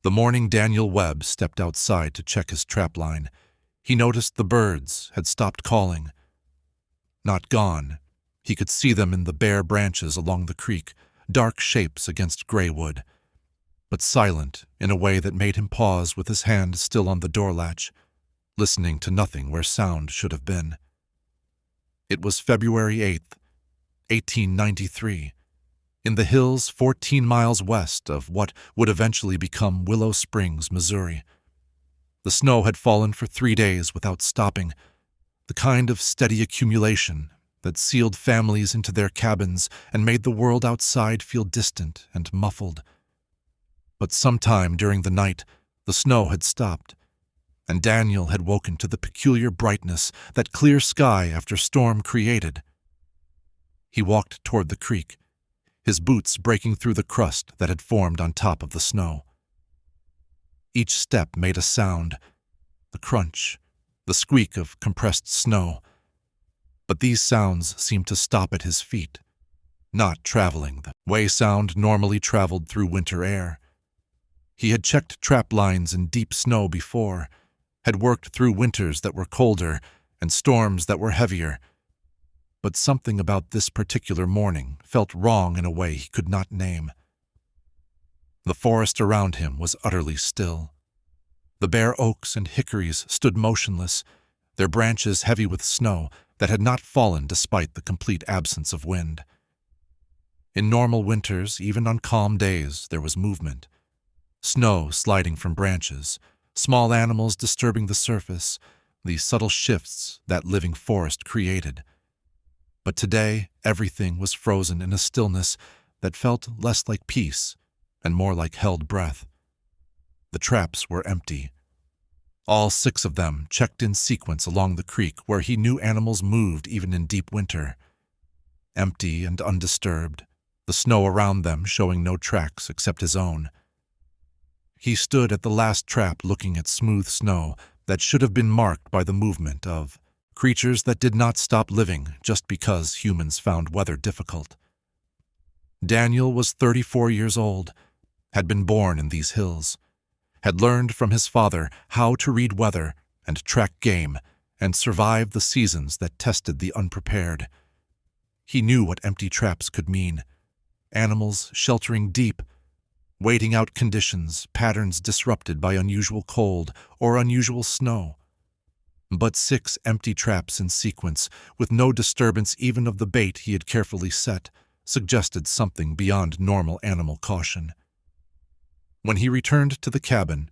The morning Daniel Webb stepped outside to check his trap line, he noticed the birds had stopped calling. Not gone. He could see them in the bare branches along the creek, dark shapes against gray wood, but silent in a way that made him pause with his hand still on the door latch, listening to nothing where sound should have been. It was February 8th, 1893, in the hills 14 miles west of what would eventually become Willow Springs, Missouri. The snow had fallen for 3 days without stopping, the kind of steady accumulation that sealed families into their cabins and made the world outside feel distant and muffled. But sometime during the night, the snow had stopped, and Daniel had woken to the peculiar brightness that clear sky after storm created. He walked toward the creek, his boots breaking through the crust that had formed on top of the snow. Each step made a sound, the crunch, the squeak of compressed snow. But these sounds seemed to stop at his feet, not traveling the way sound normally traveled through winter air. He had checked trap lines in deep snow before, had worked through winters that were colder and storms that were heavier. But something about this particular morning felt wrong in a way he could not name. The forest around him was utterly still. The bare oaks and hickories stood motionless, their branches heavy with snow that had not fallen despite the complete absence of wind. In normal winters, even on calm days, there was movement. Snow sliding from branches, small animals disturbing the surface, the subtle shifts that living forest created. But today, everything was frozen in a stillness that felt less like peace and more like held breath. The traps were empty. All 6 of them checked in sequence along the creek where he knew animals moved even in deep winter. Empty and undisturbed, the snow around them showing no tracks except his own. He stood at the last trap looking at smooth snow that should have been marked by the movement of creatures that did not stop living just because humans found weather difficult. Daniel was 34 years old, had been born in these hills, had learned from his father how to read weather and track game and survive the seasons that tested the unprepared. He knew what empty traps could mean. Animals sheltering deep, waiting out conditions, patterns disrupted by unusual cold or unusual snow. But 6 empty traps in sequence, with no disturbance even of the bait he had carefully set, suggested something beyond normal animal caution. When he returned to the cabin,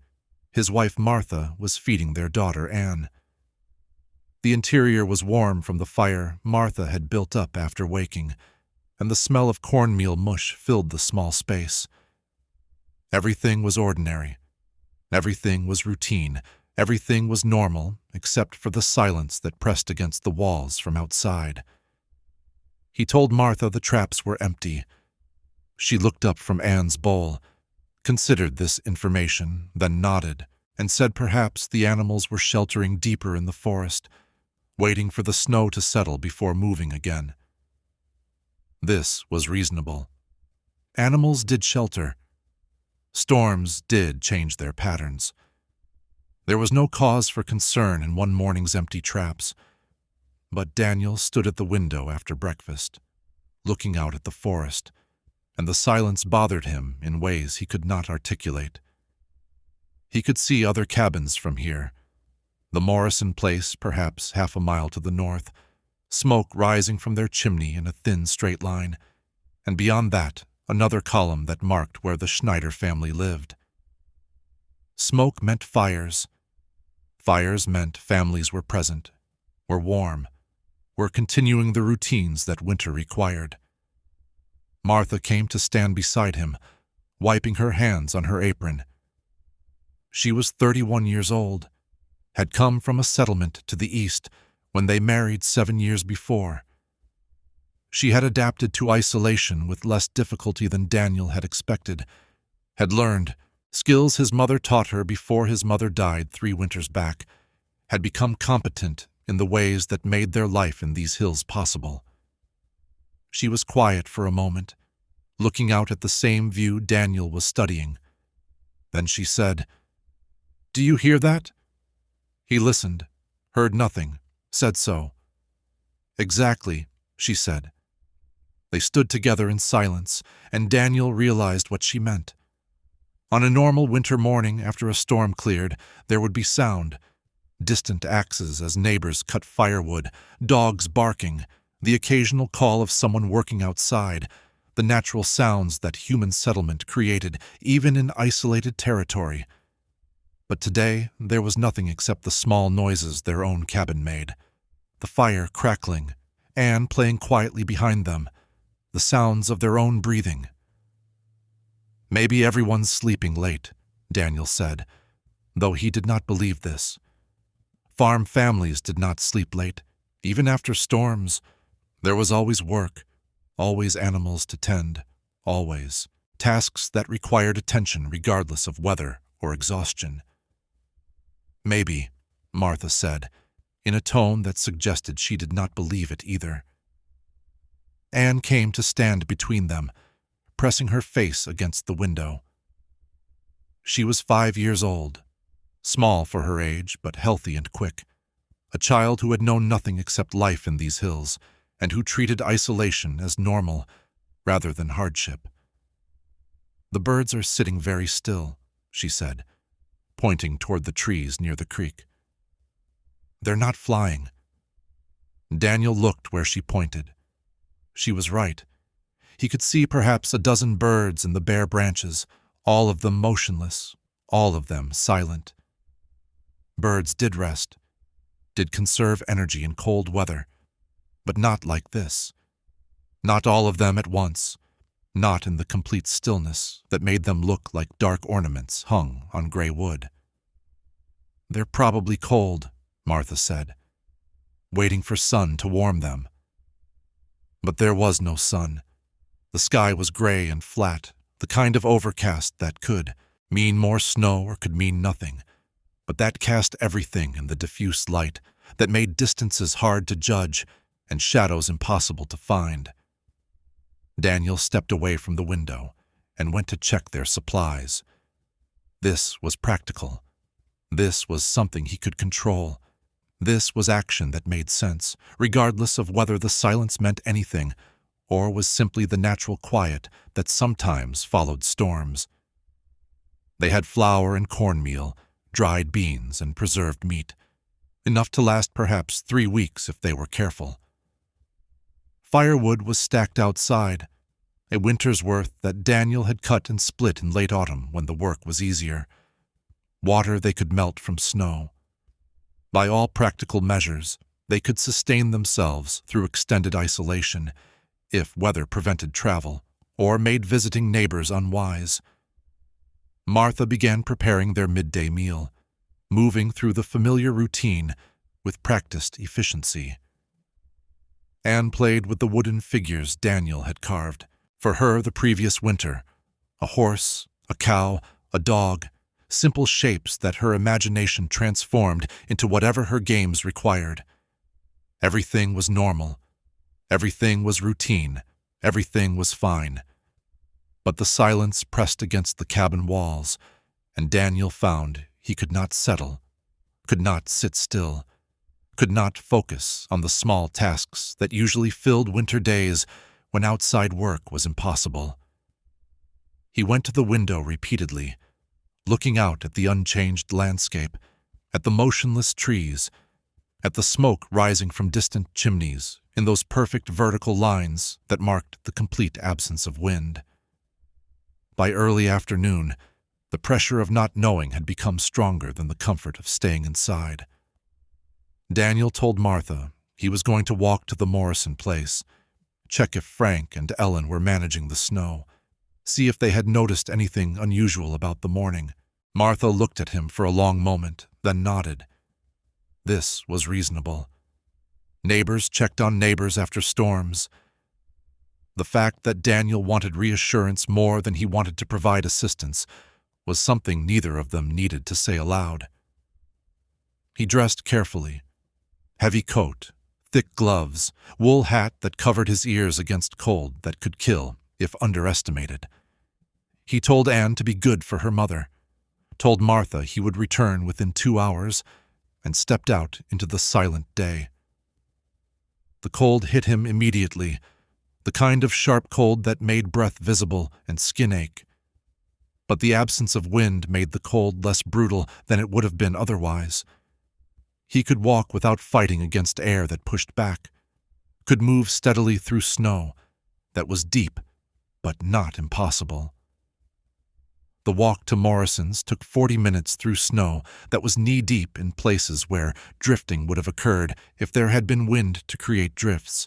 his wife Martha was feeding their daughter Anne. The interior was warm from the fire Martha had built up after waking, and the smell of cornmeal mush filled the small space. Everything was ordinary. Everything was routine. Everything was normal, except for the silence that pressed against the walls from outside. He told Martha the traps were empty. She looked up from Anne's bowl, considered this information, then nodded, and said perhaps the animals were sheltering deeper in the forest, waiting for the snow to settle before moving again. This was reasonable. Animals did shelter. Storms did change their patterns. There was no cause for concern in one morning's empty traps, but Daniel stood at the window after breakfast, looking out at the forest, and the silence bothered him in ways he could not articulate. He could see other cabins from here, the Morrison place perhaps half a mile to the north, smoke rising from their chimney in a thin straight line, and beyond that, another column that marked where the Schneider family lived. Smoke meant fires. Fires meant families were present, were warm, were continuing the routines that winter required. Martha came to stand beside him, wiping her hands on her apron. She was 31 years old, had come from a settlement to the east when they married 7 years before. She had adapted to isolation with less difficulty than Daniel had expected, had learned skills his mother taught her before his mother died 3 winters back, had become competent in the ways that made their life in these hills possible. She was quiet for a moment, looking out at the same view Daniel was studying. Then she said, "Do you hear that?" He listened, heard nothing, said so. "Exactly," she said. They stood together in silence, and Daniel realized what she meant. On a normal winter morning after a storm cleared, there would be sound. Distant axes as neighbors cut firewood, dogs barking, the occasional call of someone working outside, the natural sounds that human settlement created, even in isolated territory. But today there was nothing except the small noises their own cabin made, the fire crackling, Anne playing quietly behind them, the sounds of their own breathing. "Maybe everyone's sleeping late," Daniel said, though he did not believe this. Farm families did not sleep late, even after storms. There was always work, always animals to tend, always tasks that required attention regardless of weather or exhaustion. "Maybe," Martha said, in a tone that suggested she did not believe it either. Anne came to stand between them, pressing her face against the window. She was 5 years old, small for her age but healthy and quick, a child who had known nothing except life in these hills and who treated isolation as normal rather than hardship. "The birds are sitting very still," she said, pointing toward the trees near the creek. "They're not flying." Daniel looked where she pointed. She was right. He could see perhaps a dozen birds in the bare branches, all of them motionless, all of them silent. Birds did rest, did conserve energy in cold weather, but not like this. Not all of them at once, not in the complete stillness that made them look like dark ornaments hung on gray wood. "They're probably cold," Martha said, "waiting for sun to warm them." But there was no sun. The sky was gray and flat, the kind of overcast that could mean more snow or could mean nothing, but that cast everything in the diffuse light that made distances hard to judge and shadows impossible to find. Daniel stepped away from the window and went to check their supplies. This was practical. This was something he could control. This was action that made sense, regardless of whether the silence meant anything or was simply the natural quiet that sometimes followed storms. They had flour and cornmeal, dried beans and preserved meat, enough to last perhaps 3 weeks if they were careful. Firewood was stacked outside, a winter's worth that Daniel had cut and split in late autumn when the work was easier. Water they could melt from snow. By all practical measures, they could sustain themselves through extended isolation, if weather prevented travel or made visiting neighbors unwise. Martha began preparing their midday meal, moving through the familiar routine with practiced efficiency. Anne played with the wooden figures Daniel had carved for her the previous winter, a horse, a cow, a dog, simple shapes that her imagination transformed into whatever her games required. Everything was normal. Everything was routine. Everything was fine. But the silence pressed against the cabin walls, and Daniel found he could not settle, could not sit still, could not focus on the small tasks that usually filled winter days when outside work was impossible. He went to the window repeatedly, looking out at the unchanged landscape, at the motionless trees, at the smoke rising from distant chimneys in those perfect vertical lines that marked the complete absence of wind. By early afternoon, the pressure of not knowing had become stronger than the comfort of staying inside. Daniel told Martha he was going to walk to the Morrison place, check if Frank and Ellen were managing the snow, see if they had noticed anything unusual about the morning. Martha looked at him for a long moment, then nodded. This was reasonable. Neighbors checked on neighbors after storms. The fact that Daniel wanted reassurance more than he wanted to provide assistance was something neither of them needed to say aloud. He dressed carefully. Heavy coat, thick gloves, wool hat that covered his ears against cold that could kill if underestimated. He told Anne to be good for her mother, told Martha he would return within 2 hours, and stepped out into the silent day. The cold hit him immediately, the kind of sharp cold that made breath visible and skin ache. But the absence of wind made the cold less brutal than it would have been otherwise. He could walk without fighting against air that pushed back, could move steadily through snow that was deep but not impossible. The walk to Morrison's took 40 minutes through snow that was knee-deep in places where drifting would have occurred if there had been wind to create drifts.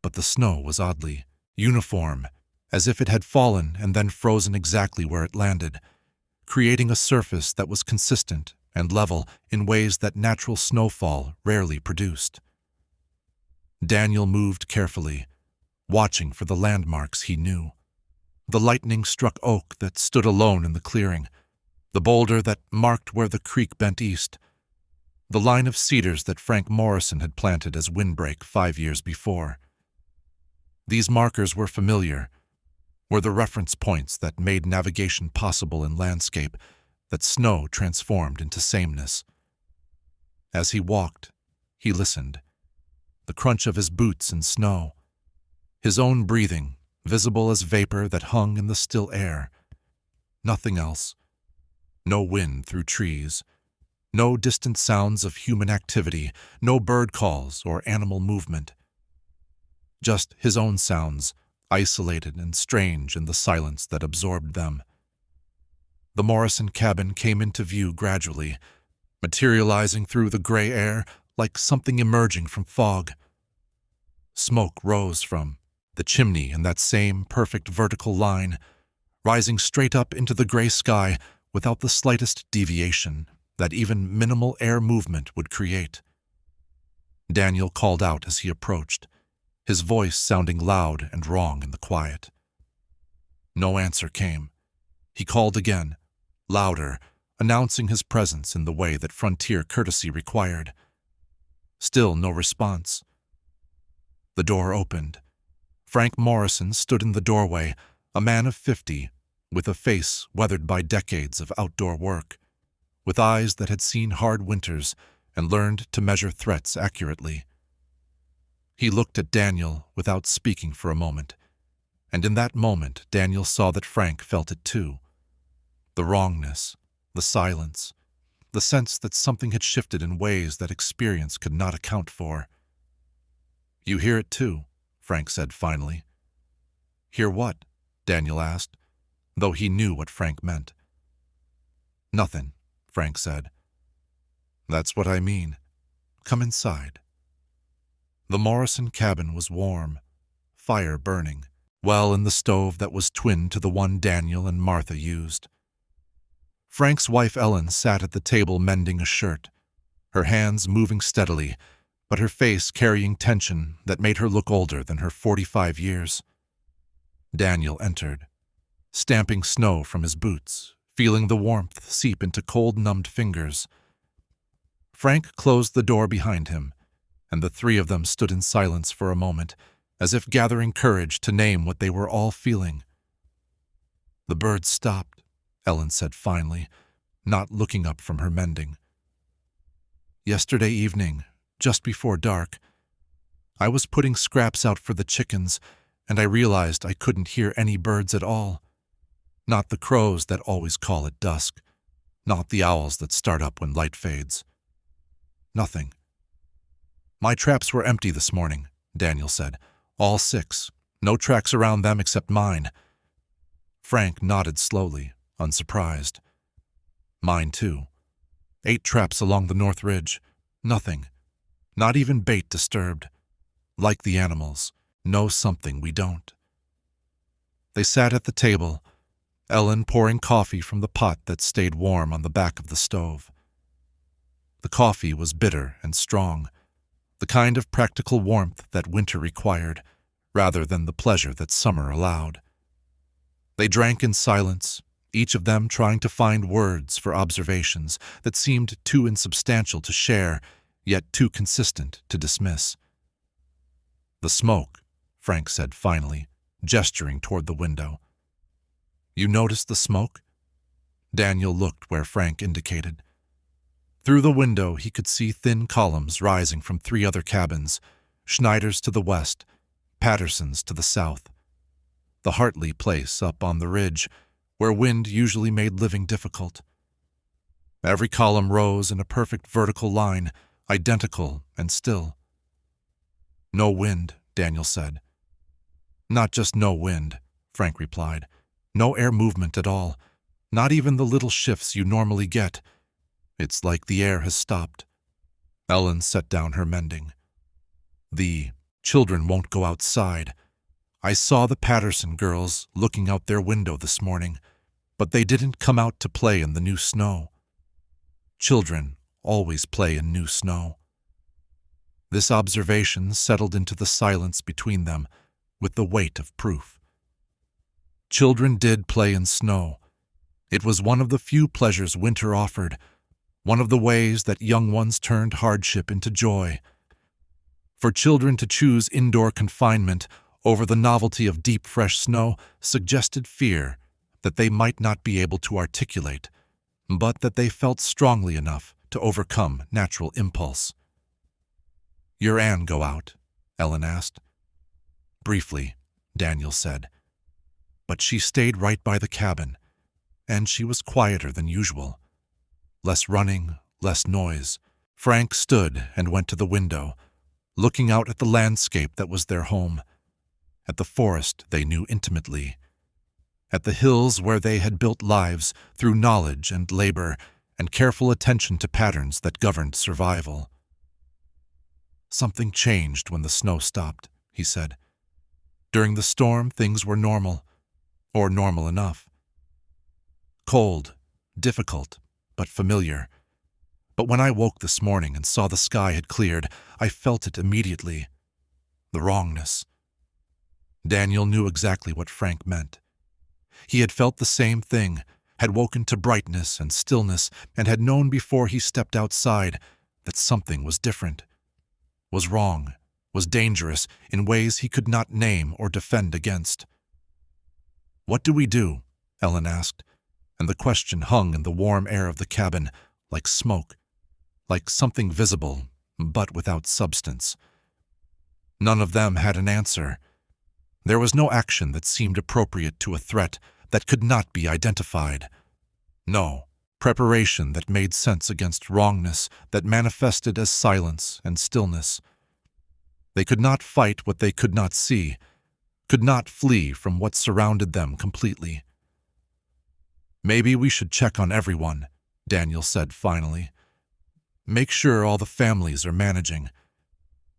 But the snow was oddly uniform, as if it had fallen and then frozen exactly where it landed, creating a surface that was consistent and level in ways that natural snowfall rarely produced. Daniel moved carefully, watching for the landmarks he knew. The lightning-struck oak that stood alone in the clearing, the boulder that marked where the creek bent east, the line of cedars that Frank Morrison had planted as windbreak 5 years before. These markers were familiar, were the reference points that made navigation possible in landscape that snow transformed into sameness. As he walked, he listened. The crunch of his boots in snow, his own breathing, visible as vapor that hung in the still air. Nothing else. No wind through trees. No distant sounds of human activity, no bird calls or animal movement. Just his own sounds, isolated and strange in the silence that absorbed them. The Morrison cabin came into view gradually, materializing through the gray air like something emerging from fog. Smoke rose from the chimney in that same perfect vertical line, rising straight up into the gray sky without the slightest deviation that even minimal air movement would create. Daniel called out as he approached, his voice sounding loud and wrong in the quiet. No answer came. He called again, louder, announcing his presence in the way that frontier courtesy required. Still no response. The door opened. Frank Morrison stood in the doorway, a man of 50, with a face weathered by decades of outdoor work, with eyes that had seen hard winters and learned to measure threats accurately. He looked at Daniel without speaking for a moment, and in that moment Daniel saw that Frank felt it too. The wrongness, the silence, the sense that something had shifted in ways that experience could not account for. "You hear it too," Frank said finally. "Hear what?" Daniel asked, though he knew what Frank meant. "Nothing," Frank said. "That's what I mean. Come inside." The Morrison cabin was warm, fire burning, well in the stove that was twin to the one Daniel and Martha used. Frank's wife Ellen sat at the table mending a shirt, her hands moving steadily, but her face carrying tension that made her look older than her 45 years. Daniel entered, stamping snow from his boots, feeling the warmth seep into cold-numbed fingers. Frank closed the door behind him, and the three of them stood in silence for a moment, as if gathering courage to name what they were all feeling. "The birds stopped," Ellen said finally, not looking up from her mending. "Yesterday evening, just before dark, I was putting scraps out for the chickens, and I realized I couldn't hear any birds at all. Not the crows that always call at dusk, not the owls that start up when light fades. Nothing. My traps were empty this morning," Daniel said. "All 6. No tracks around them except mine." Frank nodded slowly, unsurprised. "Mine too. 8 traps along the North Ridge. Nothing. Not even bait disturbed. Like the animals, know something we don't." They sat at the table, Ellen pouring coffee from the pot that stayed warm on the back of the stove. The coffee was bitter and strong, the kind of practical warmth that winter required, rather than the pleasure that summer allowed. They drank in silence, each of them trying to find words for observations that seemed too insubstantial to share, yet too consistent to dismiss. "The smoke," Frank said finally, gesturing toward the window. "You noticed the smoke?" Daniel looked where Frank indicated. Through the window, he could see thin columns rising from 3 other cabins, Schneider's to the west, Patterson's to the south. The Hartley place up on the ridge, where wind usually made living difficult. Every column rose in a perfect vertical line, identical and still. "No wind," Daniel said. "Not just no wind," Frank replied. "No air movement at all, not even the little shifts you normally get. It's like the air has stopped." Ellen set down her mending. "The children won't go outside. I saw the Patterson girls looking out their window this morning, but they didn't come out to play in the new snow. Children always play in new snow." This observation settled into the silence between them with the weight of proof. Children did play in snow. It was one of the few pleasures winter offered, one of the ways that young ones turned hardship into joy. For children to choose indoor confinement over the novelty of deep, fresh snow suggested fear that they might not be able to articulate, but that they felt strongly enough to overcome natural impulse. "Your Anne go out?" Ellen asked. "Briefly," Daniel said. "But she stayed right by the cabin, and she was quieter than usual. Less running, less noise." Frank stood and went to the window, looking out at the landscape that was their home, at the forest they knew intimately, at the hills where they had built lives through knowledge and labor and careful attention to patterns that governed survival. "Something changed when the snow stopped," he said. "During the storm, things were normal, or normal enough. Cold, difficult, but familiar. But when I woke this morning and saw the sky had cleared, I felt it immediately. The wrongness." Daniel knew exactly what Frank meant. He had felt the same thing, had woken to brightness and stillness, and had known before he stepped outside that something was different, was wrong, was dangerous in ways he could not name or defend against. "What do we do?" Ellen asked, and the question hung in the warm air of the cabin like smoke, like something visible but without substance. None of them had an answer. There was no action that seemed appropriate to a threat that could not be identified. No preparation that made sense against wrongness that manifested as silence and stillness. They could not fight what they could not see, could not flee from what surrounded them completely. "Maybe we should check on everyone," Daniel said finally. "Make sure all the families are managing.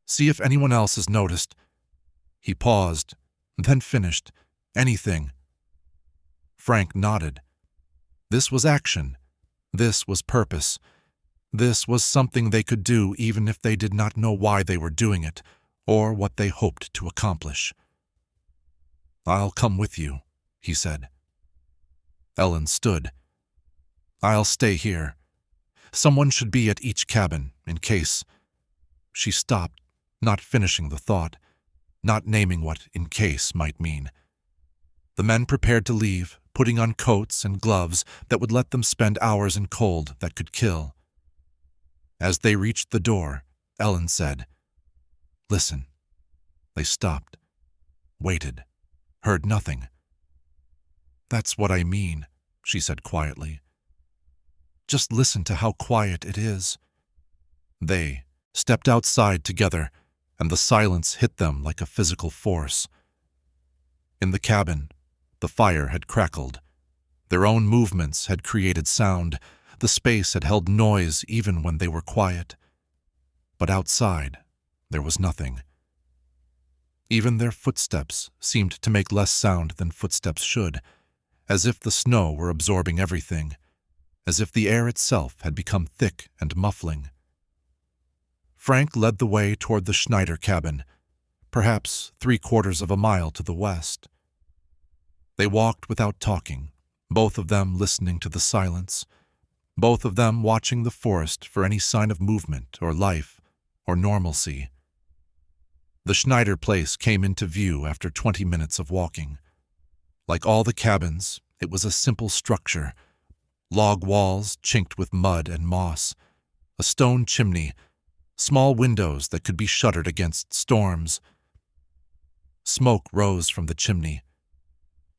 See if anyone else has noticed." He paused, then finished. "Anything." Frank nodded. This was action. This was purpose. This was something they could do even if they did not know why they were doing it or what they hoped to accomplish. "I'll come with you," he said. Ellen stood. "I'll stay here. Someone should be at each cabin, in case." She stopped, not finishing the thought, not naming what "in case" might mean. The men prepared to leave, putting on coats and gloves that would let them spend hours in cold that could kill. As they reached the door, Ellen said, "Listen." They stopped, waited, heard nothing. "That's what I mean," she said quietly. "Just listen to how quiet it is." They stepped outside together, and the silence hit them like a physical force. In the cabin, the fire had crackled. Their own movements had created sound. The space had held noise even when they were quiet. But outside, there was nothing. Even their footsteps seemed to make less sound than footsteps should, as if the snow were absorbing everything, as if the air itself had become thick and muffling. Frank led the way toward the Schneider cabin, perhaps 3/4 of a mile to the west. They walked without talking, both of them listening to the silence, both of them watching the forest for any sign of movement or life or normalcy. The Schneider place came into view after 20 minutes of walking. Like all the cabins, it was a simple structure, Log walls chinked with mud and moss, a stone chimney, small windows that could be shuttered against storms. Smoke rose from the chimney.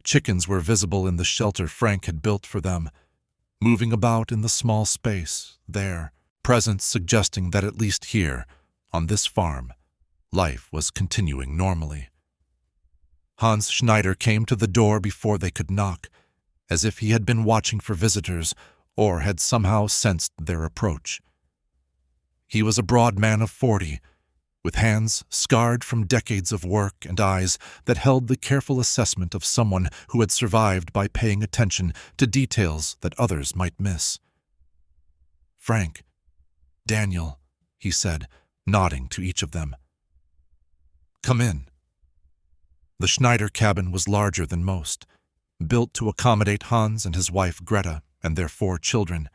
Chickens were visible in the shelter Frank had built for them, moving about in the small space, their presence suggesting that at least here, on this farm, life was continuing normally. Hans Schneider came to the door before they could knock, as if he had been watching for visitors or had somehow sensed their approach. He was a broad man of 40, with hands scarred from decades of work and eyes that held the careful assessment of someone who had survived by paying attention to details that others might miss. "Frank, Daniel," he said, nodding to each of them. "Come in." The Schneider cabin was larger than most, built to accommodate Hans and his wife Greta and their 4 children.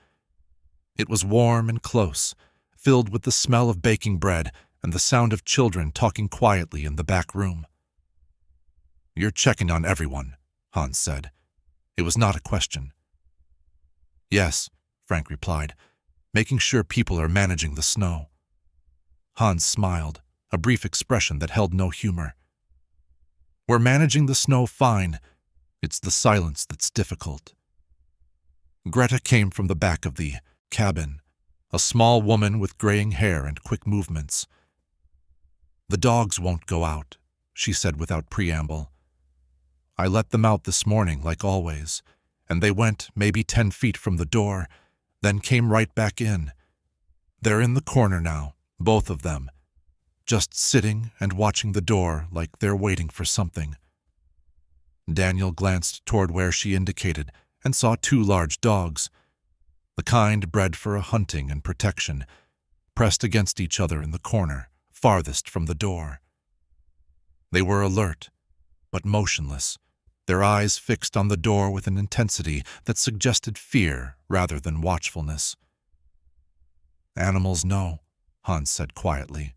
It was warm and close, filled with the smell of baking bread and the sound of children talking quietly in the back room. "You're checking on everyone," Hans said. It was not a question. "Yes," Frank replied, "making sure people are managing the snow." Hans smiled, a brief expression that held no humor. "We're managing the snow fine. It's the silence that's difficult." Greta came from the back of the cabin, a small woman with graying hair and quick movements. "The dogs won't go out," she said without preamble. "I let them out this morning like always, and they went maybe 10 feet from the door, then came right back in. They're in the corner now, both of them, just sitting and watching the door like they're waiting for something." Daniel glanced toward where she indicated and saw 2 large dogs, the kind bred for hunting and protection, pressed against each other in the corner, farthest from the door. They were alert, but motionless, their eyes fixed on the door with an intensity that suggested fear rather than watchfulness. "Animals know," Hans said quietly.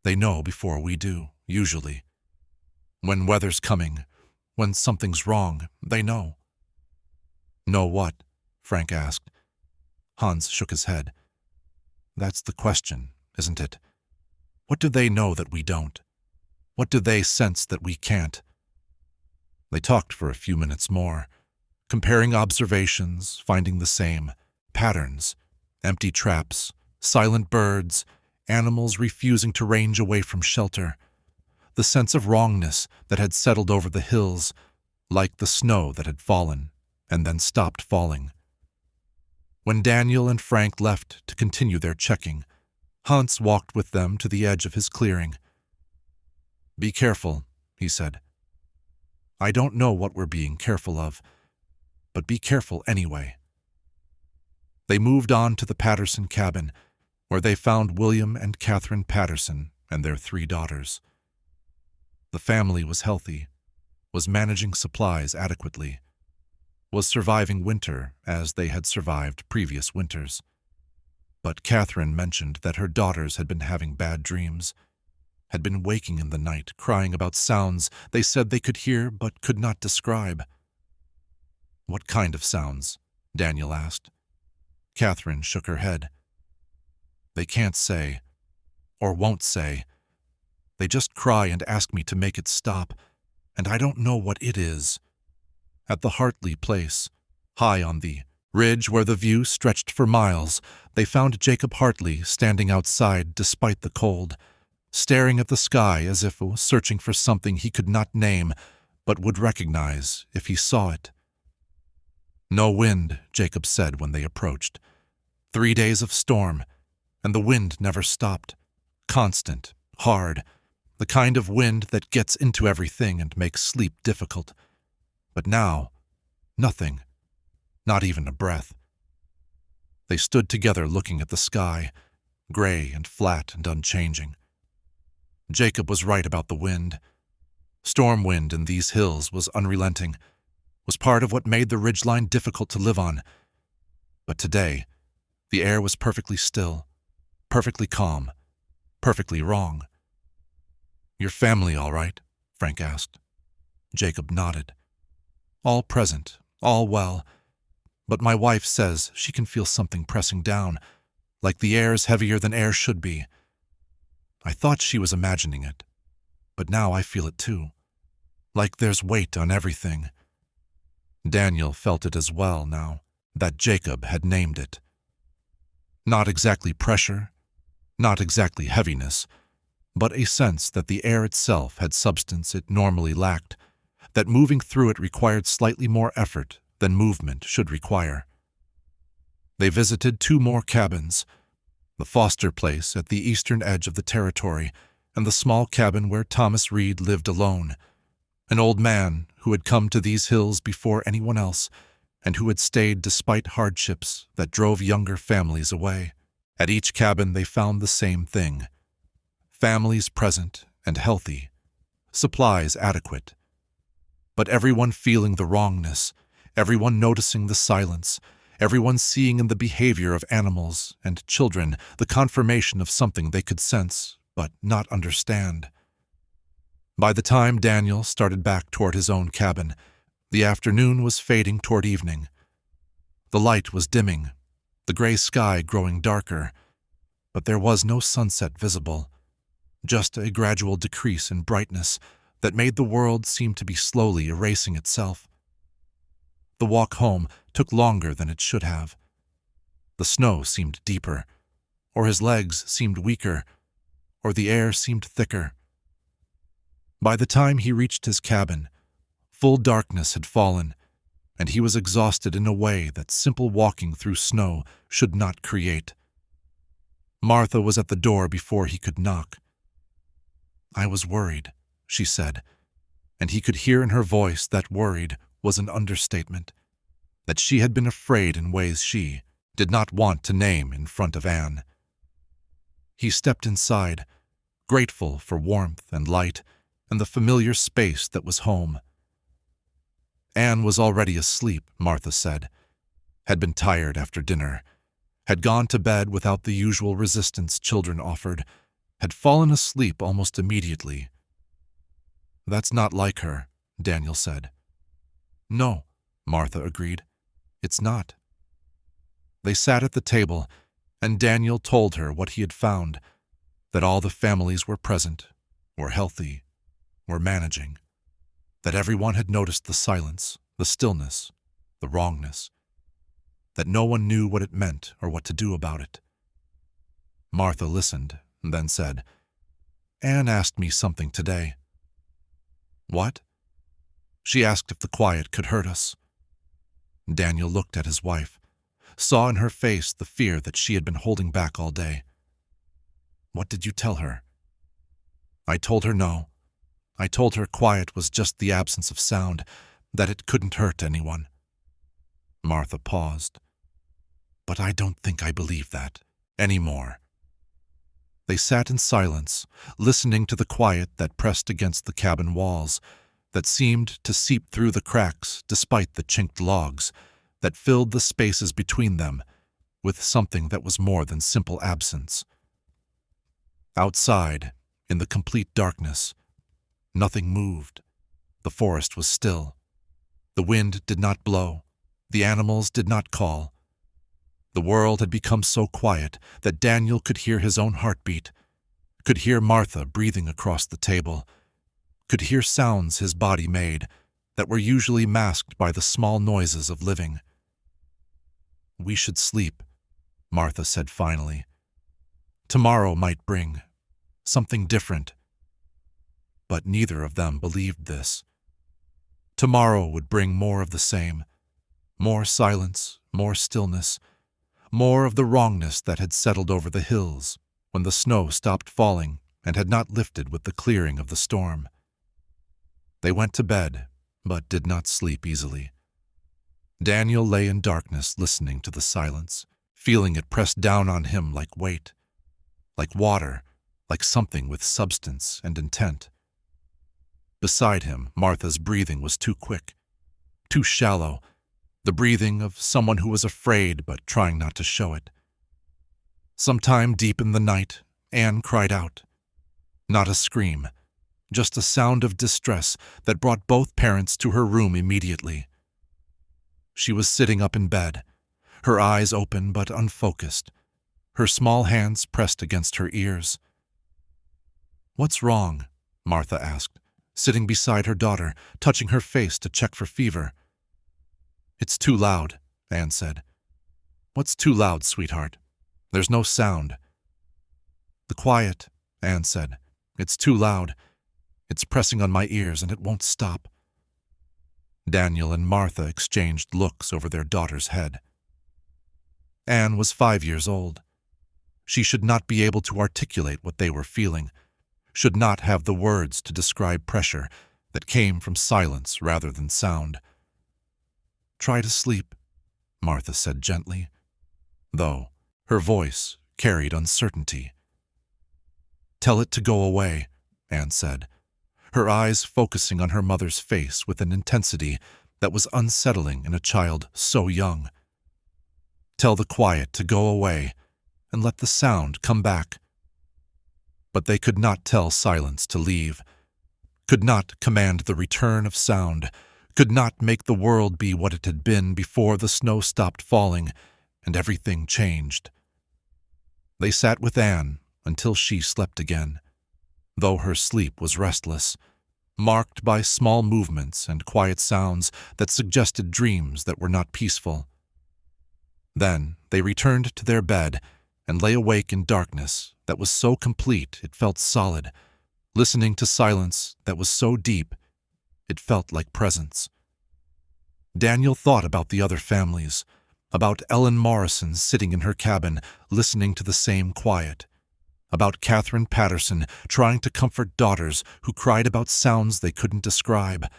"They know before we do, usually. When weather's coming, when something's wrong, they know." "Know what?" Frank asked. Hans shook his head. "That's the question, isn't it? What do they know that we don't? What do they sense that we can't?" They talked for a few minutes more, comparing observations, finding the same patterns, empty traps, silent birds, animals refusing to range away from shelter, the sense of wrongness that had settled over the hills, like the snow that had fallen and then stopped falling. When Daniel and Frank left to continue their checking, Hans walked with them to the edge of his clearing. "Be careful," he said. "I don't know what we're being careful of, but be careful anyway." They moved on to the Patterson cabin, where they found William and Catherine Patterson and their 3 daughters. The family was healthy, was managing supplies adequately, was surviving winter as they had survived previous winters. But Catherine mentioned that her daughters had been having bad dreams, had been waking in the night, crying about sounds they said they could hear but could not describe. "What kind of sounds?" Daniel asked. Catherine shook her head. "They can't say, or won't say. They just cry and ask me to make it stop, and I don't know what it is." At the Hartley place, high on the ridge where the view stretched for miles, they found Jacob Hartley standing outside despite the cold, staring at the sky as if searching for something he could not name but would recognize if he saw it. "No wind," Jacob said when they approached. 3 days of storm, and the wind never stopped. Constant, hard, the kind of wind that gets into everything and makes sleep difficult. But now, nothing, not even a breath. They stood together looking at the sky, gray and flat and unchanging. Jacob was right about the wind. Storm wind in these hills was unrelenting, was part of what made the ridgeline difficult to live on. But today, the air was perfectly still, perfectly calm, perfectly wrong. "Your family all right?" Frank asked. Jacob nodded. "All present, all well. but my wife says she can feel something pressing down, like the air's heavier than air should be. I thought she was imagining it, but now I feel it too, like there's weight on everything. Daniel felt it as well now that Jacob had named it. Not exactly pressure, not exactly heaviness, but a sense that the air itself had substance it normally lacked, that moving through it required slightly more effort than movement should require. They visited 2 more cabins, the Foster place at the eastern edge of the territory and the small cabin where Thomas Reed lived alone, an old man who had come to these hills before anyone else and who had stayed despite hardships that drove younger families away. At each cabin they found the same thing: families present and healthy, supplies adequate, but everyone feeling the wrongness, everyone noticing the silence, everyone seeing in the behavior of animals and children the confirmation of something they could sense but not understand. By the time Daniel started back toward his own cabin, the afternoon was fading toward evening. The light was dimming, the gray sky growing darker, but there was no sunset visible, just a gradual decrease in brightness that made the world seem to be slowly erasing itself. The walk home took longer than it should have. The snow seemed deeper, or his legs seemed weaker, or the air seemed thicker. By the time he reached his cabin, full darkness had fallen, and he was exhausted in a way that simple walking through snow should not create. Martha was at the door before he could knock. "I was worried," she said, and he could hear in her voice that worried was an understatement, that she had been afraid in ways she did not want to name in front of Anne. He stepped inside, grateful for warmth and light and the familiar space that was home. Anne was already asleep, Martha said, had been tired after dinner, had gone to bed without the usual resistance children offered, had fallen asleep almost immediately. "That's not like her," Daniel said. "No," Martha agreed. "It's not." They sat at the table, and Daniel told her what he had found, that all the families were present, were healthy, were managing, that everyone had noticed the silence, the stillness, the wrongness, that no one knew what it meant or what to do about it. Martha listened, and then said, "Anne asked me something today." "What?" "She asked if the quiet could hurt us." Daniel looked at his wife, saw in her face the fear that she had been holding back all day. "What did you tell her?" "I told her no. I told her quiet was just the absence of sound, that it couldn't hurt anyone." Martha paused. "But I don't think I believe that anymore." They sat in silence, listening to the quiet that pressed against the cabin walls, that seemed to seep through the cracks despite the chinked logs, that filled the spaces between them with something that was more than simple absence. Outside, in the complete darkness, nothing moved. The forest was still. The wind did not blow. The animals did not call. The world had become so quiet that Daniel could hear his own heartbeat, could hear Martha breathing across the table, could hear sounds his body made that were usually masked by the small noises of living. "We should sleep," Martha said finally. "Tomorrow might bring something different." But neither of them believed this. Tomorrow would bring more of the same, more silence, more stillness, more of the wrongness that had settled over the hills when the snow stopped falling and had not lifted with the clearing of the storm. They went to bed, but did not sleep easily. Daniel lay in darkness listening to the silence, feeling it press down on him like weight, like water, like something with substance and intent. Beside him, Martha's breathing was too quick, too shallow, the breathing of someone who was afraid but trying not to show it. Sometime deep in the night, Anne cried out. Not a scream, just a sound of distress that brought both parents to her room immediately. She was sitting up in bed, her eyes open but unfocused, her small hands pressed against her ears. "What's wrong?" Martha asked, sitting beside her daughter, touching her face to check for fever. "It's too loud," Anne said. "What's too loud, sweetheart? There's no sound." "The quiet," Anne said. "It's too loud. It's pressing on my ears and it won't stop." Daniel and Martha exchanged looks over their daughter's head. Anne was 5 years old. She should not be able to articulate what they were feeling, should not have the words to describe pressure that came from silence rather than sound. "Try to sleep," Martha said gently, though her voice carried uncertainty. "Tell it to go away," Anne said, her eyes focusing on her mother's face with an intensity that was unsettling in a child so young. "Tell the quiet to go away and let the sound come back." But they could not tell silence to leave, could not command the return of sound, could not make the world be what it had been before the snow stopped falling and everything changed. They sat with Anne until she slept again, though her sleep was restless, marked by small movements and quiet sounds that suggested dreams that were not peaceful. Then they returned to their bed and lay awake in darkness that was so complete it felt solid, listening to silence that was so deep it felt like presence. Daniel thought about the other families, about Ellen Morrison sitting in her cabin listening to the same quiet, about Catherine Patterson trying to comfort daughters who cried about sounds they couldn't describe,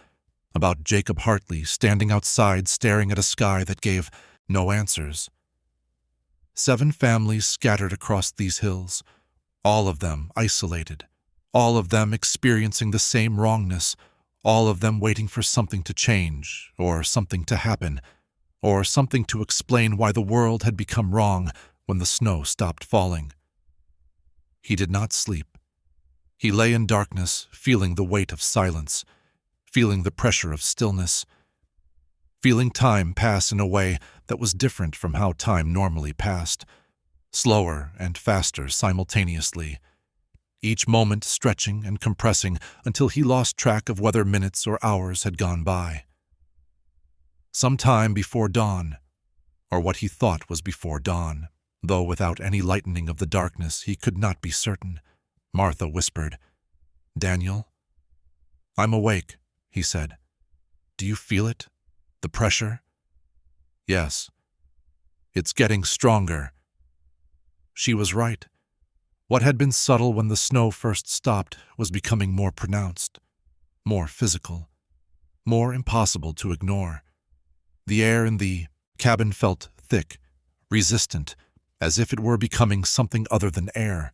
about Jacob Hartley standing outside staring at a sky that gave no answers. 7 families scattered across these hills, all of them isolated, all of them experiencing the same wrongness, all of them waiting for something to change, or something to happen, or something to explain why the world had become wrong when the snow stopped falling. He did not sleep. He lay in darkness, feeling the weight of silence, feeling the pressure of stillness, feeling time pass in a way that was different from how time normally passed, slower and faster simultaneously, each moment stretching and compressing until he lost track of whether minutes or hours had gone by. Some time before dawn, or what he thought was before dawn, though without any lightening of the darkness he could not be certain, Martha whispered, "Daniel?" "I'm awake," he said. "Do you feel it? The pressure?" "Yes. It's getting stronger." She was right. What had been subtle when the snow first stopped was becoming more pronounced, more physical, more impossible to ignore. The air in the cabin felt thick, resistant, as if it were becoming something other than air.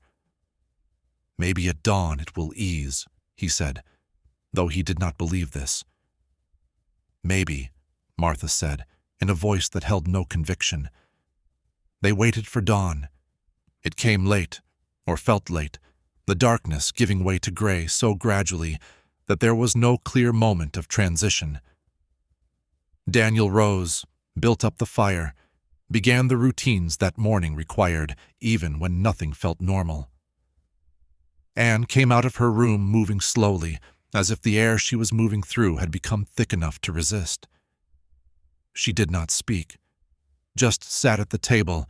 "Maybe at dawn it will ease," he said, though he did not believe this. "Maybe," Martha said, in a voice that held no conviction. They waited for dawn. It came late, or felt late, the darkness giving way to gray so gradually that there was no clear moment of transition. Daniel rose, built up the fire, began the routines that morning required, even when nothing felt normal. Anne came out of her room moving slowly, as if the air she was moving through had become thick enough to resist. She did not speak, just sat at the table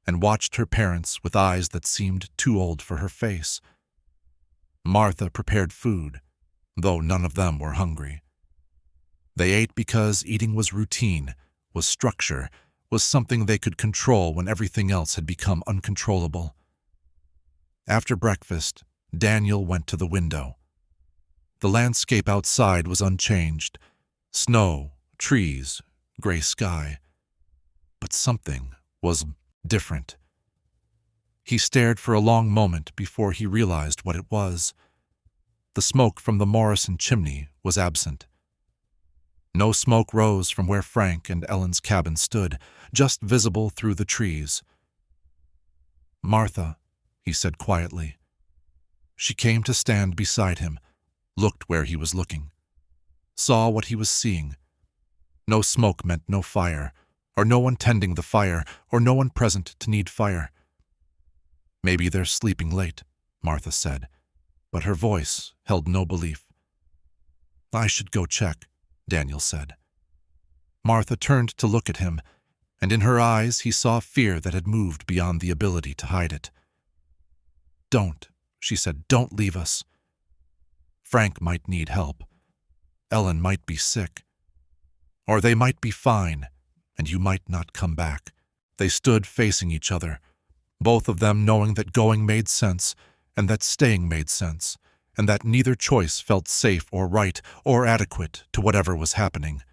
and watched her parents with eyes that seemed too old for her face. Martha prepared food, though none of them were hungry. They ate because eating was routine, was structure, was something they could control when everything else had become uncontrollable. After breakfast, Daniel went to the window. The landscape outside was unchanged, snow, trees, gray sky. But something was different. He stared for a long moment before he realized what it was. The smoke from the Morrison chimney was absent. No smoke rose from where Frank and Ellen's cabin stood, just visible through the trees. "Martha," he said quietly. She came to stand beside him, looked where he was looking, saw what he was seeing. No smoke meant no fire, or no one tending the fire, or no one present to need fire. "Maybe they're sleeping late," Martha said, but her voice held no belief. "I should go check," Daniel said. Martha turned to look at him, and in her eyes he saw fear that had moved beyond the ability to hide it. "Don't," she said, "don't leave us. Frank might need help. Ellen might be sick. Or they might be fine, and you might not come back." They stood facing each other, both of them knowing that going made sense, and that staying made sense, and that neither choice felt safe or right or adequate to whatever was happening.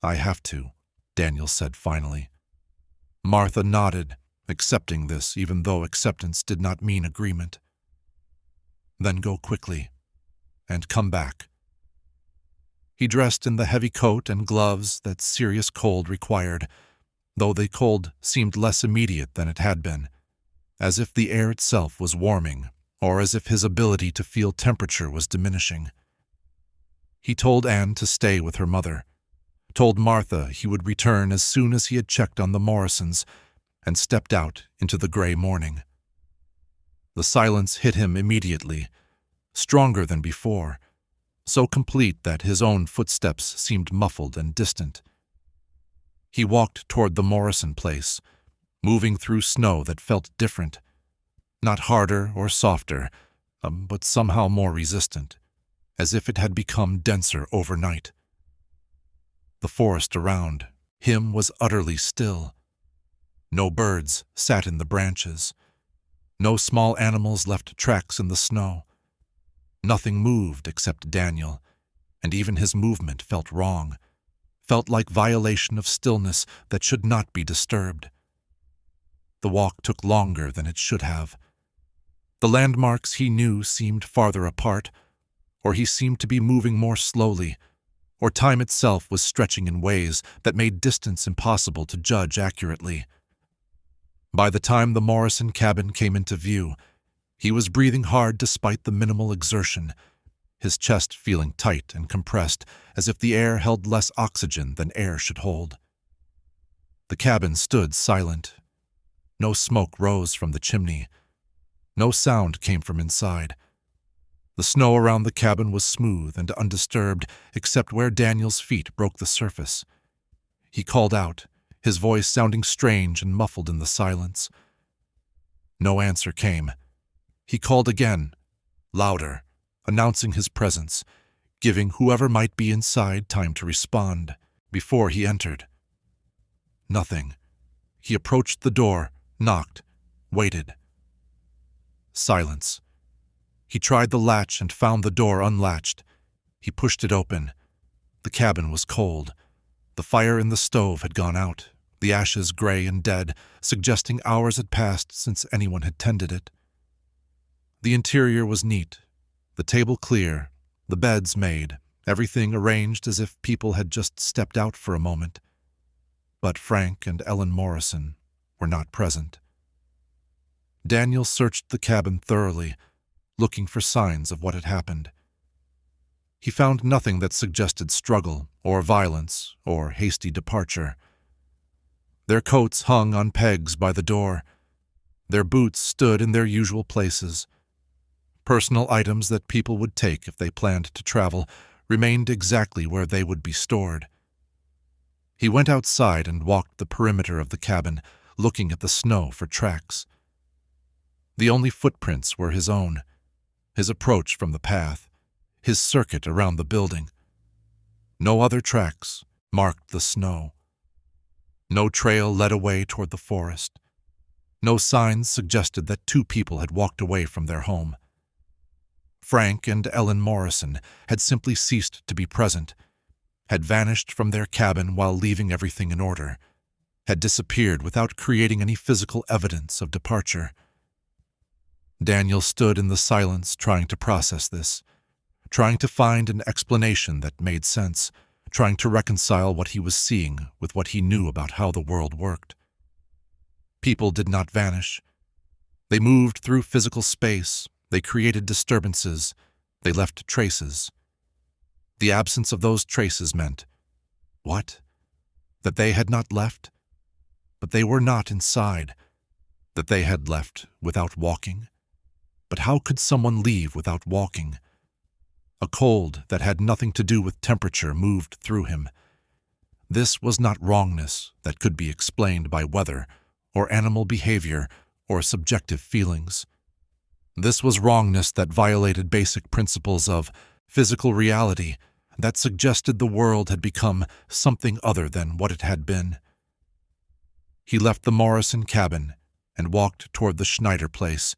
"I have to," Daniel said finally. Martha nodded, accepting this even though acceptance did not mean agreement. "Then go quickly, and come back." He dressed in the heavy coat and gloves that serious cold required, though the cold seemed less immediate than it had been, as if the air itself was warming, or as if his ability to feel temperature was diminishing. He told Anne to stay with her mother, told Martha he would return as soon as he had checked on the Morrisons, and stepped out into the gray morning. The silence hit him immediately, stronger than before, so complete that his own footsteps seemed muffled and distant. He walked toward the Morrison place, moving through snow that felt different, not harder or softer, but somehow more resistant, as if it had become denser overnight. The forest around him was utterly still. No birds sat in the branches. No small animals left tracks in the snow. Nothing moved except Daniel, and even his movement felt wrong, felt like violation of stillness that should not be disturbed. The walk took longer than it should have. The landmarks he knew seemed farther apart, or he seemed to be moving more slowly, or time itself was stretching in ways that made distance impossible to judge accurately. By the time the Morrison cabin came into view, he was breathing hard despite the minimal exertion, his chest feeling tight and compressed as if the air held less oxygen than air should hold. The cabin stood silent. No smoke rose from the chimney. No sound came from inside. The snow around the cabin was smooth and undisturbed except where Daniel's feet broke the surface. He called out, his voice sounding strange and muffled in the silence. No answer came. He called again, louder, announcing his presence, giving whoever might be inside time to respond before he entered. Nothing. He approached the door, knocked, waited. Silence. He tried the latch and found the door unlatched. He pushed it open. The cabin was cold. The fire in the stove had gone out, the ashes gray and dead, suggesting hours had passed since anyone had tended it. The interior was neat, the table clear, the beds made, everything arranged as if people had just stepped out for a moment. But Frank and Ellen Morrison were not present. Daniel searched the cabin thoroughly, looking for signs of what had happened. He found nothing that suggested struggle or violence or hasty departure. Their coats hung on pegs by the door. Their boots stood in their usual places. Personal items that people would take if they planned to travel remained exactly where they would be stored. He went outside and walked the perimeter of the cabin, looking at the snow for tracks. The only footprints were his own, his approach from the path, his circuit around the building. No other tracks marked the snow. No trail led away toward the forest. No signs suggested that two people had walked away from their home. Frank and Ellen Morrison had simply ceased to be present, had vanished from their cabin while leaving everything in order, had disappeared without creating any physical evidence of departure. Daniel stood in the silence trying to process this, trying to find an explanation that made sense, trying to reconcile what he was seeing with what he knew about how the world worked. People did not vanish. They moved through physical space, they created disturbances, they left traces. The absence of those traces meant, What? That they had not left? But they were not inside. That they had left without walking? But how could someone leave without walking? A cold that had nothing to do with temperature moved through him. This was not wrongness that could be explained by weather, or animal behavior, or subjective feelings. This was wrongness that violated basic principles of physical reality, that suggested the world had become something other than what it had been. He left the Morrison cabin and walked toward the Schneider place,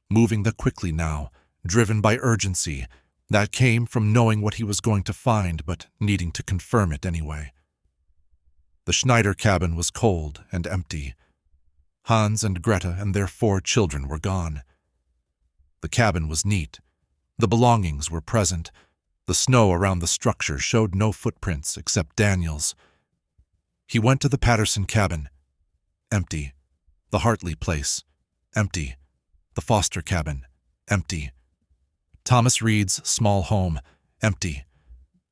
moving quickly now, driven by urgency that came from knowing what he was going to find but needing to confirm it anyway. The Schneider cabin was cold and empty. Hans and Greta and their 4 children were gone. The cabin was neat. The belongings were present. The snow around the structure showed no footprints except Daniel's. He went to the Patterson cabin. Empty. The Hartley place. Empty. The Foster cabin. Empty. Thomas Reed's small home. Empty.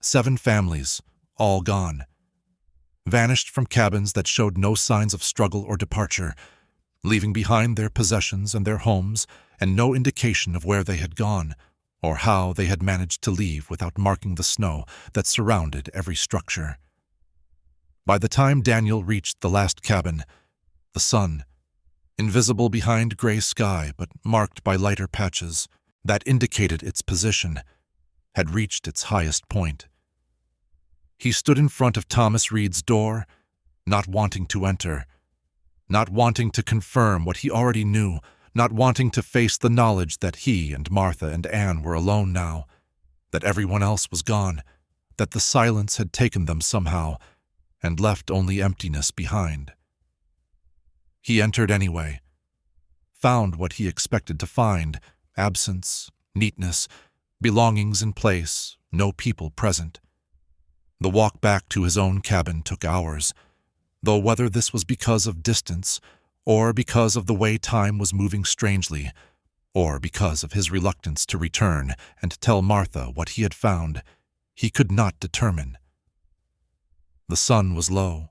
7 families, all gone. Vanished from cabins that showed no signs of struggle or departure, leaving behind their possessions and their homes and no indication of where they had gone or how they had managed to leave without marking the snow that surrounded every structure. By the time Daniel reached the last cabin, the sun, invisible behind gray sky but marked by lighter patches that indicated its position, had reached its highest point. He stood in front of Thomas Reed's door, not wanting to enter, not wanting to confirm what he already knew, not wanting to face the knowledge that he and Martha and Anne were alone now, that everyone else was gone, that the silence had taken them somehow and left only emptiness behind. He entered anyway, found what he expected to find: absence, neatness, belongings in place, no people present. The walk back to his own cabin took hours, though whether this was because of distance, or because of the way time was moving strangely, or because of his reluctance to return and tell Martha what he had found, he could not determine. The sun was low,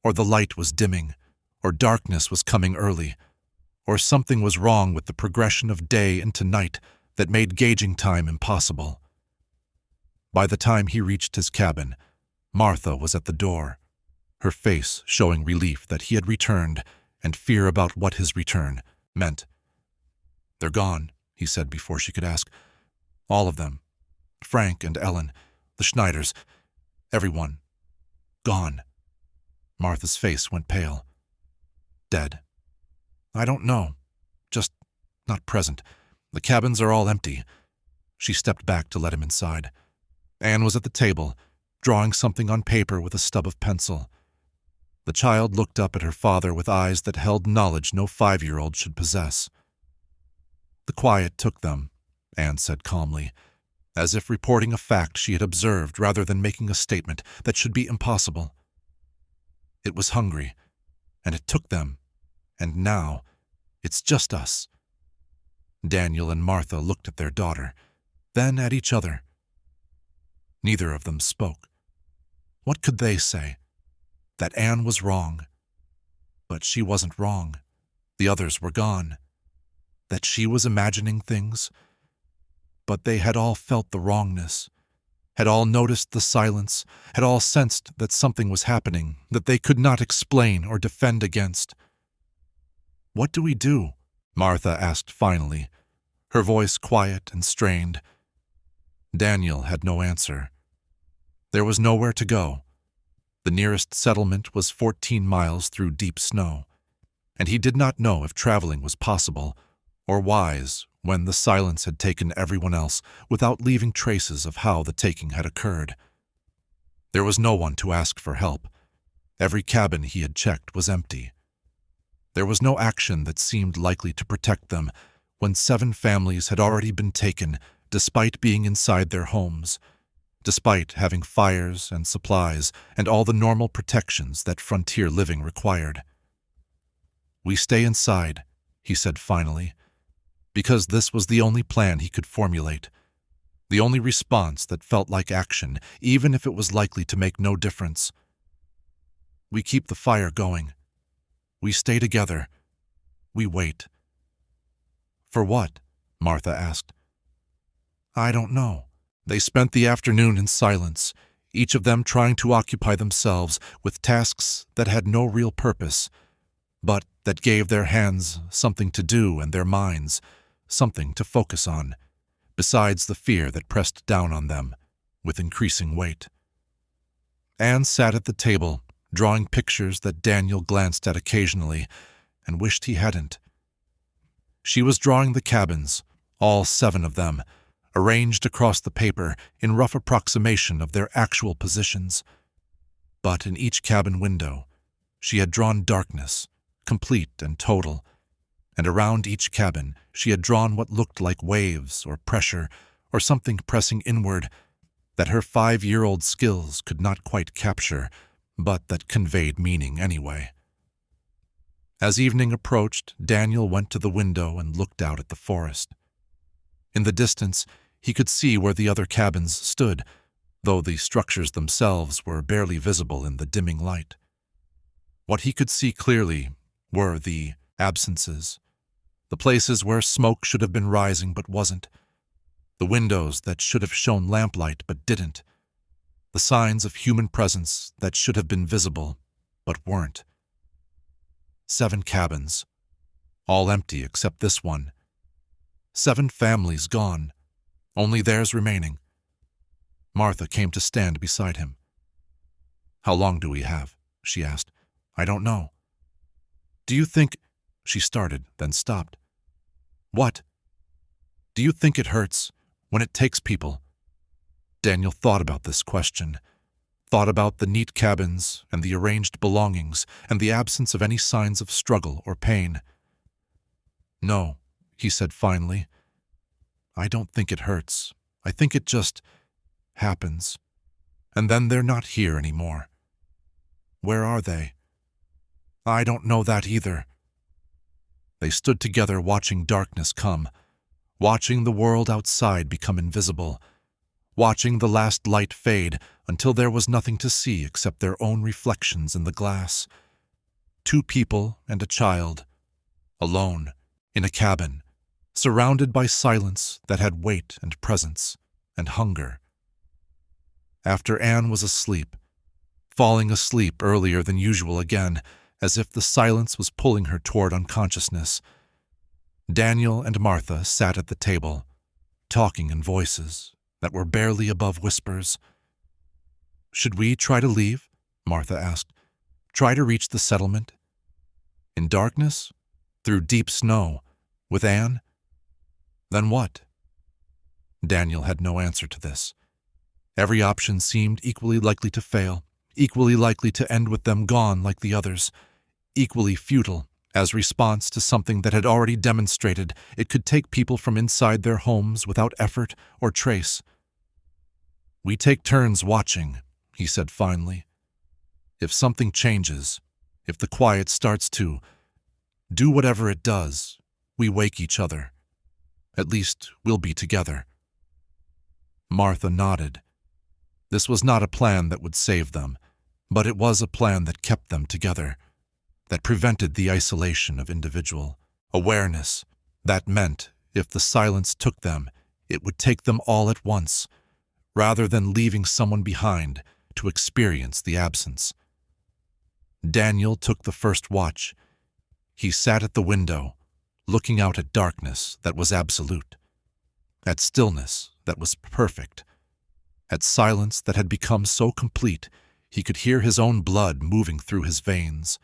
or the light was dimming, or darkness was coming early, or something was wrong with the progression of day into night that made gauging time impossible. By the time he reached his cabin, Martha was at the door, her face showing relief that he had returned and fear about what his return meant. "They're gone," he said before she could ask. "All of them. Frank and Ellen, the Schneiders, everyone. Gone." Martha's face went pale. "Dead." "I don't know. Just not present. The cabins are all empty." She stepped back to let him inside. Anne was at the table, drawing something on paper with a stub of pencil. The child looked up at her father with eyes that held knowledge no 5-year-old should possess. "The quiet took them," Anne said calmly, as if reporting a fact she had observed rather than making a statement that should be impossible. "It was hungry, and it took them, and now it's just us." Daniel and Martha looked at their daughter, then at each other. Neither of them spoke. What could they say? That Anne was wrong. But she wasn't wrong. The others were gone. That she was imagining things. But they had all felt the wrongness, had all noticed the silence, had all sensed that something was happening that they could not explain or defend against. "What do we do?" Martha asked finally, her voice quiet and strained. Daniel had no answer. There was nowhere to go. The nearest settlement was 14 miles through deep snow, and he did not know if traveling was possible or wise when the silence had taken everyone else without leaving traces of how the taking had occurred. There was no one to ask for help. Every cabin he had checked was empty. There was no action that seemed likely to protect them when 7 families had already been taken despite being inside their homes, despite having fires and supplies and all the normal protections that frontier living required. "We stay inside," he said finally, because this was the only plan he could formulate, the only response that felt like action, even if it was likely to make no difference. We keep the fire going. We stay together. We wait." "For what?" Martha asked. "I don't know." They spent the afternoon in silence, each of them trying to occupy themselves with tasks that had no real purpose, but that gave their hands something to do and their minds something to focus on, besides the fear that pressed down on them with increasing weight. Anne sat at the table, drawing pictures that Daniel glanced at occasionally and wished he hadn't. She was drawing the cabins, all 7 of them, arranged across the paper in rough approximation of their actual positions. But in each cabin window, she had drawn darkness, complete and total, and around each cabin she had drawn what looked like waves or pressure or something pressing inward that her 5-year-old skills could not quite capture, but that conveyed meaning anyway. As evening approached, Daniel went to the window and looked out at the forest. In the distance, he could see where the other cabins stood, though the structures themselves were barely visible in the dimming light. What he could see clearly were the absences, the places where smoke should have been rising but wasn't, the windows that should have shown lamplight but didn't, the signs of human presence that should have been visible but weren't. 7 cabins, all empty except this one. 7 families gone, only theirs remaining. Martha came to stand beside him. "How long do we have?" she asked. "I don't know." "Do you think—" she started, then stopped. "What?" "Do you think it hurts when it takes people?" Daniel thought about this question, thought about the neat cabins and the arranged belongings and the absence of any signs of struggle or pain. "No," he said finally. "I don't think it hurts. I think it just happens. And then they're not here anymore." "Where are they?" "I don't know that either." They stood together watching darkness come, watching the world outside become invisible, watching the last light fade until there was nothing to see except their own reflections in the glass. 2 people and a child, alone, in a cabin, surrounded by silence that had weight and presence and hunger. After Anne was asleep, falling asleep earlier than usual again, as if the silence was pulling her toward unconsciousness, Daniel and Martha sat at the table, talking in voices that were barely above whispers. "Should we try to leave?" Martha asked. "Try to reach the settlement? In darkness? Through deep snow? With Anne? Then what?" Daniel had no answer to this. Every option seemed equally likely to fail, equally likely to end with them gone like the others, equally futile as response to something that had already demonstrated it could take people from inside their homes without effort or trace. "We take turns watching," he said finally. "If something changes, if the quiet starts to do whatever it does, we wake each other. At least we'll be together." Martha nodded. This was not a plan that would save them, but it was a plan that kept them together, that prevented the isolation of individual awareness. That meant, if the silence took them, it would take them all at once, rather than leaving someone behind to experience the absence. Daniel took the first watch. He sat at the window, looking out at darkness that was absolute, at stillness that was perfect, at silence that had become so complete he could hear his own blood moving through his veins.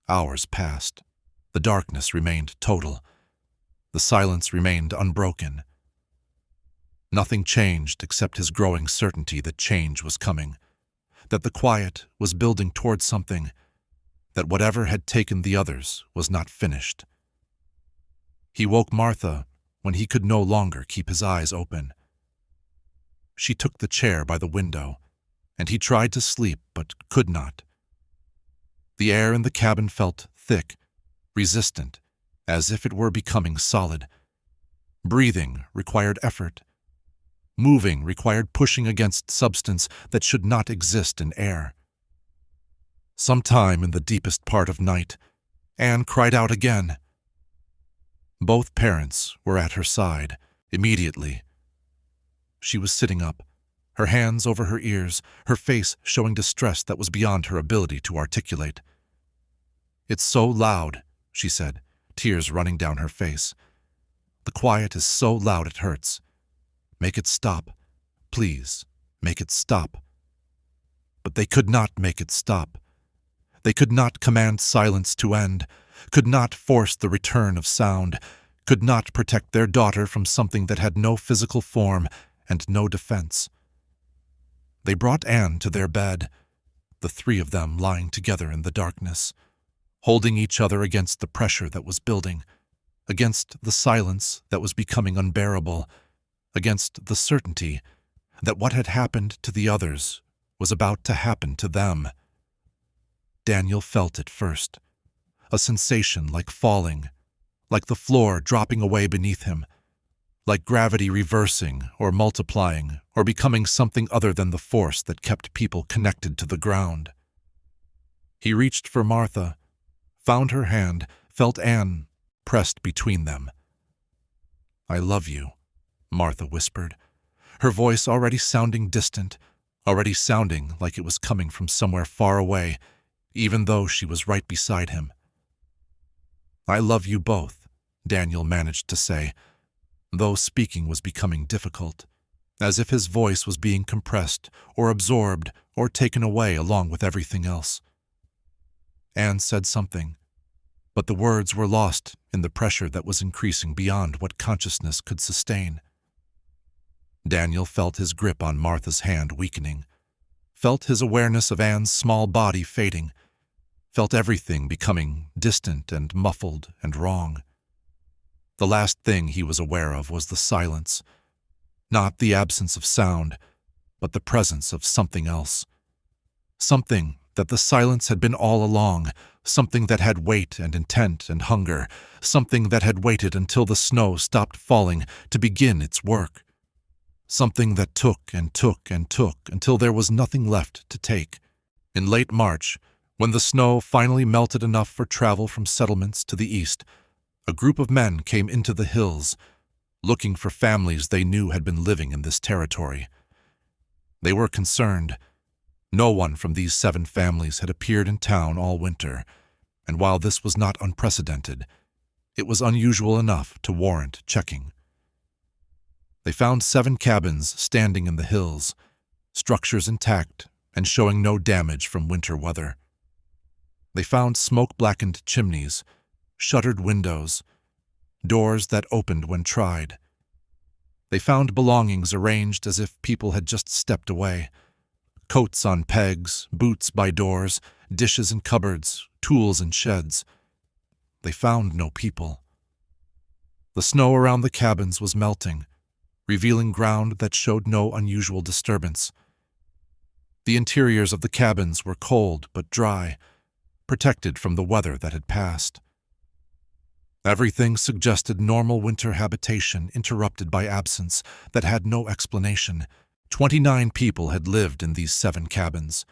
Hours passed. The darkness remained total. The silence remained unbroken. Nothing changed except his growing certainty that change was coming, that the quiet was building towards something, that whatever had taken the others was not finished. He woke Martha when he could no longer keep his eyes open. She took the chair by the window, and he tried to sleep but could not. The air in the cabin felt thick, resistant, as if it were becoming solid. Breathing required effort. Moving required pushing against substance that should not exist in air. Sometime in the deepest part of night, Anne cried out again. Both parents were at her side immediately. She was sitting up, her hands over her ears, her face showing distress that was beyond her ability to articulate. "It's so loud," she said, tears running down her face. "The quiet is so loud it hurts. Make it stop. Please, make it stop." But they could not make it stop. They could not command silence to end, could not force the return of sound, could not protect their daughter from something that had no physical form and no defense. They brought Anne to their bed, the three of them lying together in the darkness, holding each other against the pressure that was building, against the silence that was becoming unbearable, against the certainty that what had happened to the others was about to happen to them. Daniel felt it first, a sensation like falling, like the floor dropping away beneath him, like gravity reversing or multiplying or becoming something other than the force that kept people connected to the ground. He reached for Martha, found her hand, felt Anne pressed between them. "I love you," Martha whispered, her voice already sounding distant, already sounding like it was coming from somewhere far away, even though she was right beside him. "I love you both," Daniel managed to say, though speaking was becoming difficult, as if his voice was being compressed or absorbed or taken away along with everything else. Anne said something, but the words were lost in the pressure that was increasing beyond what consciousness could sustain. Daniel felt his grip on Martha's hand weakening, felt his awareness of Anne's small body fading, felt everything becoming distant and muffled and wrong. The last thing he was aware of was the silence, not the absence of sound, but the presence of something else. Something that the silence had been all along, something that had weight and intent and hunger, something that had waited until the snow stopped falling to begin its work. Something that took and took and took until there was nothing left to take. In late March, when the snow finally melted enough for travel from settlements to the east, a group of men came into the hills, looking for families they knew had been living in this territory. They were concerned. No one from these 7 families had appeared in town all winter, and while this was not unprecedented, it was unusual enough to warrant checking. They found 7 cabins standing in the hills, structures intact and showing no damage from winter weather. They found smoke-blackened chimneys, shuttered windows, doors that opened when tried. They found belongings arranged as if people had just stepped away. Coats on pegs, boots by doors, dishes in cupboards, tools in sheds. They found no people. The snow around the cabins was melting, revealing ground that showed no unusual disturbance. The interiors of the cabins were cold but dry, protected from the weather that had passed. Everything suggested normal winter habitation interrupted by absence that had no explanation. 29 people had lived in these 7 cabins.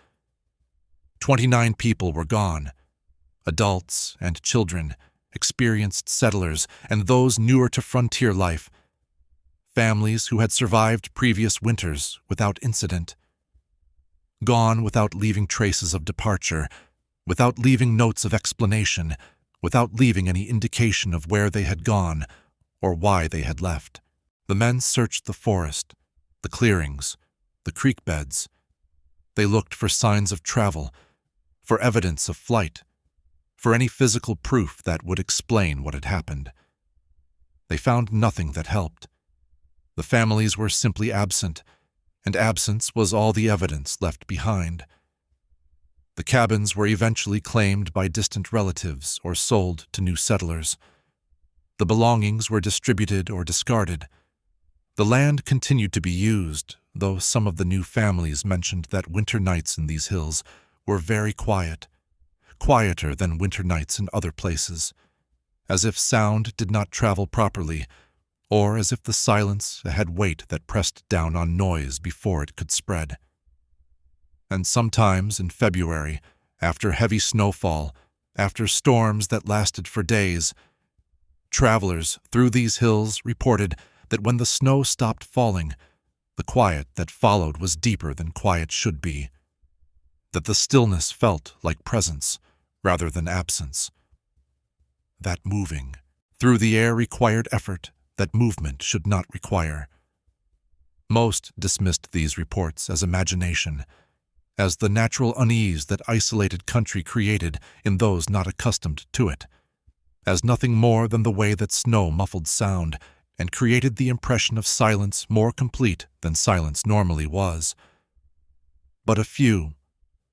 29 people were gone. Adults and children, experienced settlers, and those newer to frontier life. Families who had survived previous winters without incident. Gone without leaving traces of departure, without leaving notes of explanation, without leaving any indication of where they had gone or why they had left. The men searched the forest, the clearings, the creek beds. They looked for signs of travel, for evidence of flight, for any physical proof that would explain what had happened. They found nothing that helped. The families were simply absent, and absence was all the evidence left behind. The cabins were eventually claimed by distant relatives or sold to new settlers. The belongings were distributed or discarded. The land continued to be used, though some of the new families mentioned that winter nights in these hills were very quiet, quieter than winter nights in other places, as if sound did not travel properly, or as if the silence had weight that pressed down on noise before it could spread. And sometimes in February, after heavy snowfall, after storms that lasted for days. Travelers through these hills reported that when the snow stopped falling, the quiet that followed was deeper than quiet should be, that the stillness felt like presence rather than absence, that moving through the air required effort that movement should not require. Most dismissed these reports as imagination, as the natural unease that isolated country created in those not accustomed to it, as nothing more than the way that snow muffled sound and created the impression of silence more complete than silence normally was. But a few,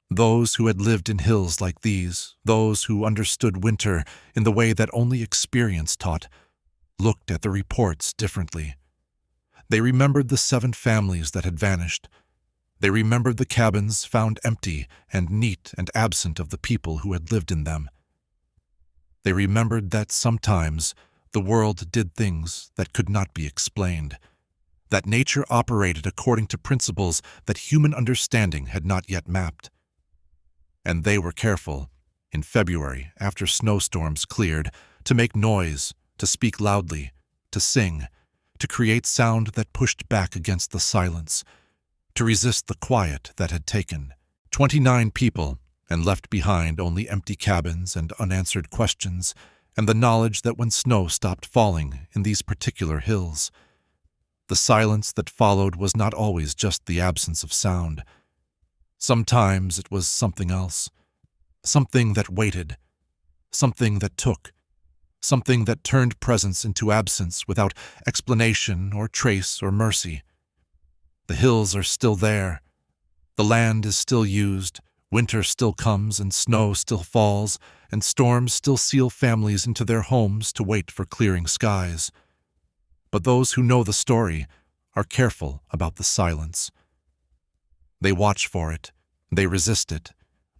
those who had lived in hills like these, those who understood winter in the way that only experience taught, looked at the reports differently. They remembered the 7 families that had vanished. They remembered the cabins found empty and neat and absent of the people who had lived in them. They remembered that sometimes the world did things that could not be explained, that nature operated according to principles that human understanding had not yet mapped. And they were careful, in February, after snowstorms cleared, to make noise, to speak loudly, to sing, to create sound that pushed back against the silence, to resist the quiet that had taken 29 people and left behind only empty cabins and unanswered questions, and the knowledge that when snow stopped falling in these particular hills, the silence that followed was not always just the absence of sound. Sometimes it was something else, something that waited, something that took, something that turned presence into absence without explanation or trace or mercy. The hills are still there. The land is still used. Winter still comes and snow still falls, and storms still seal families into their homes to wait for clearing skies. But those who know the story are careful about the silence. They watch for it. They resist it.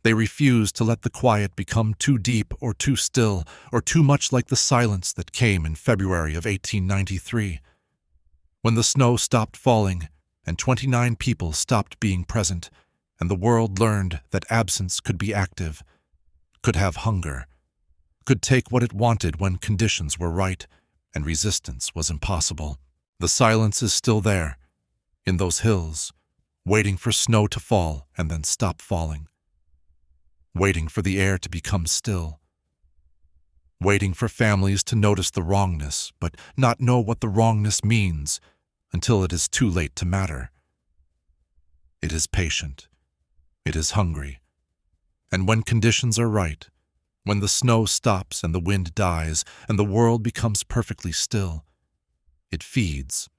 They refuse to let the quiet become too deep or too still or too much like the silence that came in February of 1893. When the snow stopped falling and 29 people stopped being present, and the world learned that absence could be active, could have hunger, could take what it wanted when conditions were right and resistance was impossible. The silence is still there, in those hills, waiting for snow to fall and then stop falling, waiting for the air to become still, waiting for families to notice the wrongness but not know what the wrongness means until it is too late to matter. It is patient. It is hungry. And when conditions are right, when the snow stops and the wind dies and the world becomes perfectly still, it feeds